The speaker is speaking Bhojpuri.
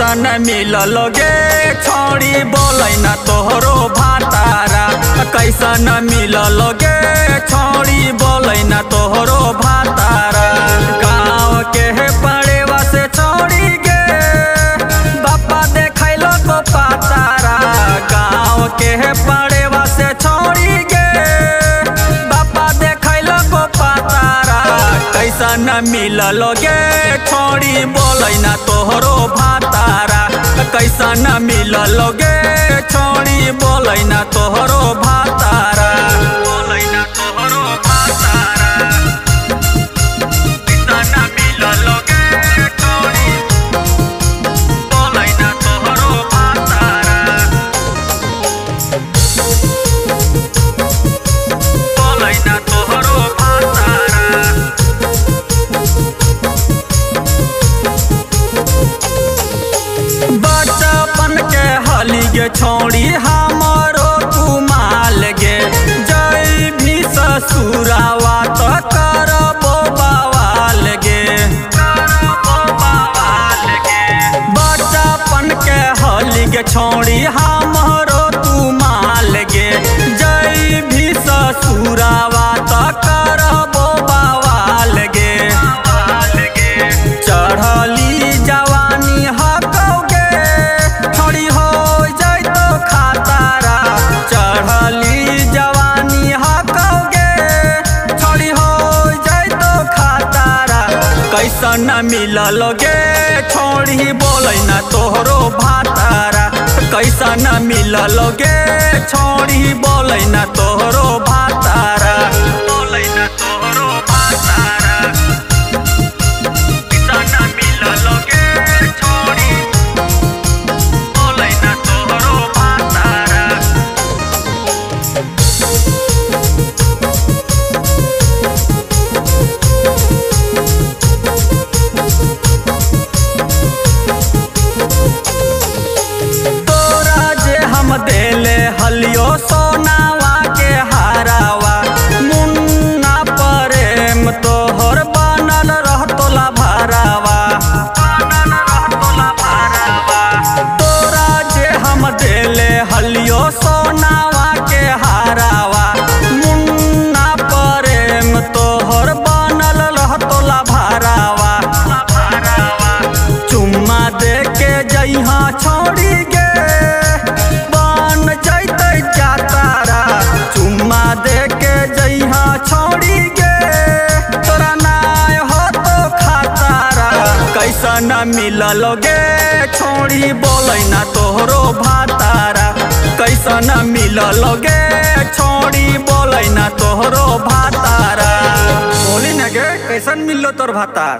कैसन मिलल गे छोड़ी बोलै ना तोहरो भातारा। कैसन मिलल गे छोड़ी बोलै ना तोहरो भातारा। गाँव के पड़ेवा से छोड़ी गे बापा देखैलो को पातारा। गाँव के पड़ेवा से छोड़ी गे बापा देखैलो को पातारा। कैसन मिलल गे छोड़ी बोलै ना तोहरो भातारा। कैसन मिलल गे छोड़ी बोलै ना तोहरो भातारा। बोलै ना तोहरो भातारा। कैसन मिलल गे छोड़ी बोलै ना तोहरो भातारा। बोलै ना तोहरो भातारा। बचपन के हली गे छोड़ी हमरो कुमाल गे। जय भी ससुरावा तो करबो बवाल गे। बचपन के हली गे छोड़ी हमरो कुमाल गे। जय भी ससुरावा तो करबो बवाल गे। चढ़ली जवानी हकौगे छोड़ी हो जैतो खातारा। चढ़ली जवानी हकौगे छोड़ी हो जैतो खातारा। कैसन मिलल गे छोड़ी बोलै ना तोहरो भातारा। कैसन मिलल गे छोड़ी बोलै ना तोहरो भातारा। बोलै ना तोहरो भातारा। कैसन मिलल गे छोड़ी बोलै ना तोहरो भातारा। तोरा जे हम देले हलियो सोनावा के हारावा। मुन्ना प्रेम तोहर बनल रहतोला भारावा। तोरा जे हम देले हलियो सोनावा के हारावा। मुन्ना प्रेम तोहर बनल रहतोला भारावा। चुम्मा दे के जइहा छोड़ी गे बन जैतै जातारा। चुम्मा दे के जइहा छोड़ी गे तोरा नाय हो तो खातारा। कैसन मिलल गे छोड़ी बोलै ना तोहरो भातारा। कैसन मिलल गे छोड़ी बोलै ना तोहरो भातारा। बोली ना गे कैसन मिललो तोर भातार।